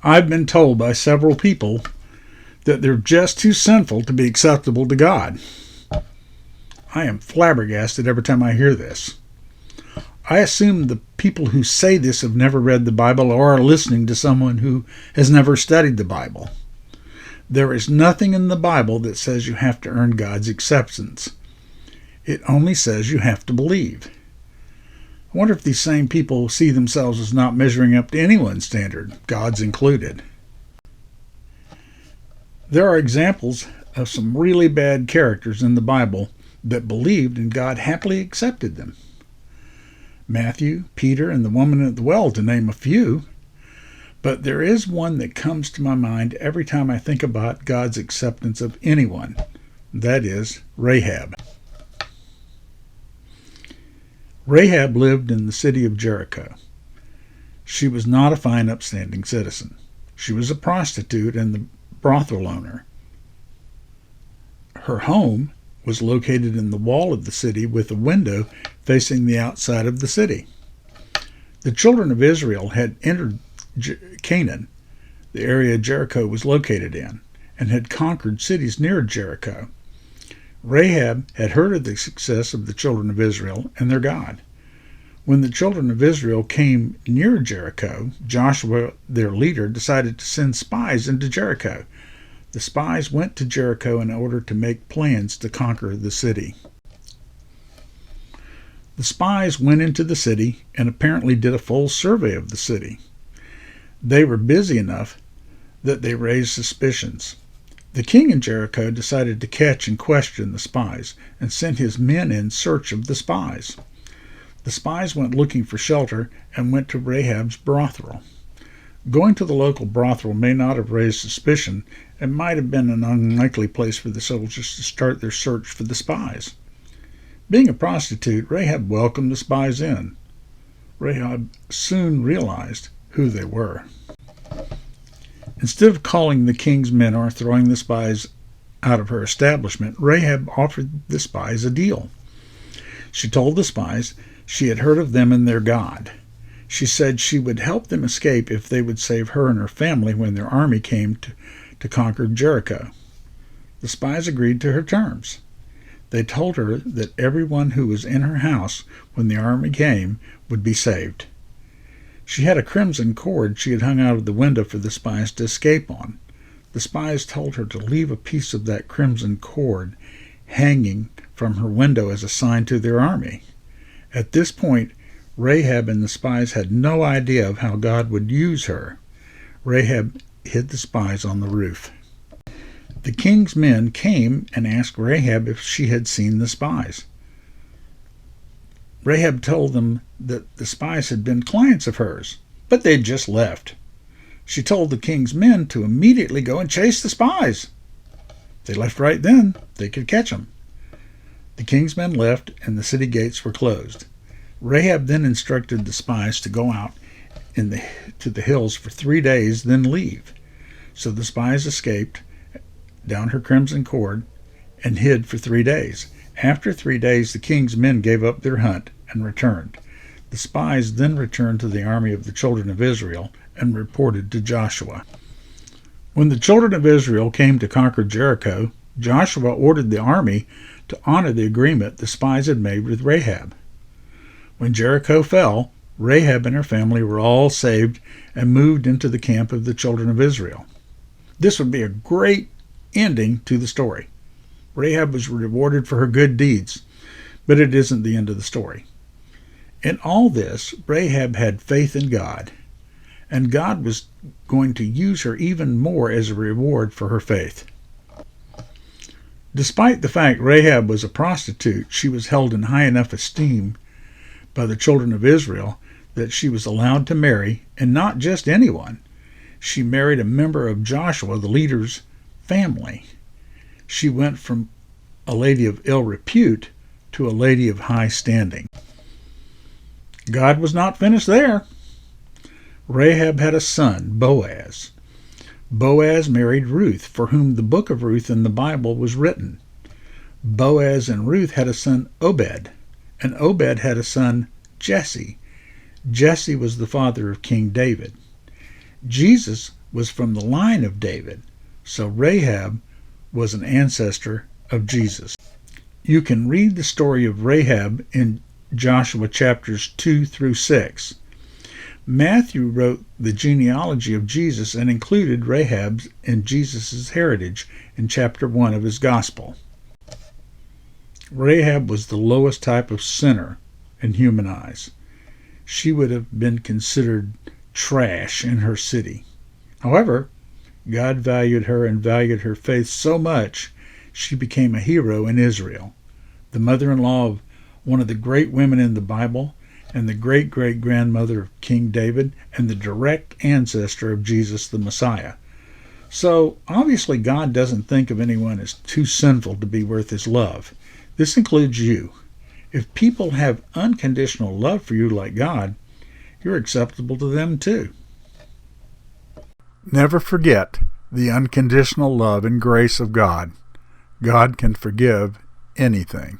I've been told by several people that they're just too sinful to be acceptable to God. I am flabbergasted every time I hear this. I assume the people who say this have never read the Bible or are listening to someone who has never studied the Bible. There is nothing in the Bible that says you have to earn God's acceptance. It only says you have to believe. I wonder if these same people see themselves as not measuring up to anyone's standard, God's included. There are examples of some really bad characters in the Bible that believed and God happily accepted them. Matthew, Peter, and the woman at the well, to name a few. But there is one that comes to my mind every time I think about God's acceptance of anyone. That is Rahab. Rahab lived in the city of Jericho. She was not a fine, upstanding citizen. She was a prostitute and the brothel owner. Her home was located in the wall of the city with a window facing the outside of the city. The children of Israel had entered Canaan, the area Jericho was located in, and had conquered cities near Jericho. Rahab had heard of the success of the children of Israel and their God. When the children of Israel came near Jericho, Joshua, their leader, decided to send spies into Jericho. The spies went to Jericho in order to make plans to conquer the city. The spies went into the city and apparently did a full survey of the city. They were busy enough that they raised suspicions. The king in Jericho decided to catch and question the spies and sent his men in search of the spies. The spies went looking for shelter and went to Rahab's brothel. Going to the local brothel may not have raised suspicion and might have been an unlikely place for the soldiers to start their search for the spies. Being a prostitute, Rahab welcomed the spies in. Rahab soon realized who they were. Instead of calling the king's men or throwing the spies out of her establishment, Rahab offered the spies a deal. She told the spies she had heard of them and their God. She said she would help them escape if they would save her and her family when their army came to conquer Jericho. The spies agreed to her terms. They told her that everyone who was in her house when the army came would be saved. She had a crimson cord she had hung out of the window for the spies to escape on. The spies told her to leave a piece of that crimson cord hanging from her window as a sign to their army. At this point, Rahab and the spies had no idea of how God would use her. Rahab hid the spies on the roof. The king's men came and asked Rahab if she had seen the spies. Rahab told them that the spies had been clients of hers, but they'd just left. She told the king's men to immediately go and chase the spies. If they left right then, they could catch them. The king's men left, and the city gates were closed. Rahab then instructed the spies to go out to the hills for 3 days, then leave. So the spies escaped down her crimson cord and hid for 3 days. After 3 days, the king's men gave up their hunt and returned. The spies then returned to the army of the children of Israel and reported to Joshua. When the children of Israel came to conquer Jericho, Joshua ordered the army to honor the agreement the spies had made with Rahab. When Jericho fell, Rahab and her family were all saved and moved into the camp of the children of Israel. This would be a great ending to the story. Rahab was rewarded for her good deeds, but it isn't the end of the story. In all this, Rahab had faith in God, and God was going to use her even more as a reward for her faith. Despite the fact Rahab was a prostitute, she was held in high enough esteem by the children of Israel that she was allowed to marry, and not just anyone. She married a member of Joshua, the leader's family. She went from a lady of ill repute to a lady of high standing. God was not finished there. Rahab had a son, Boaz. Boaz married Ruth, for whom the book of Ruth in the Bible was written. Boaz and Ruth had a son, Obed, and Obed had a son, Jesse. Jesse was the father of King David. Jesus was from the line of David, so Rahab was an ancestor of Jesus. You can read the story of Rahab in Joshua chapters 2 through 6. Matthew wrote the genealogy of Jesus and included Rahab's in Jesus' heritage in chapter 1 of his gospel. Rahab was the lowest type of sinner in human eyes. She would have been considered trash in her city. However, God valued her and valued her faith so much, she became a hero in Israel, the mother-in-law of one of the great women in the Bible, and the great-great-grandmother of King David, and the direct ancestor of Jesus the Messiah. So, obviously God doesn't think of anyone as too sinful to be worth his love. This includes you. If people have unconditional love for you like God, you're acceptable to them too. Never forget the unconditional love and grace of God. God can forgive anything.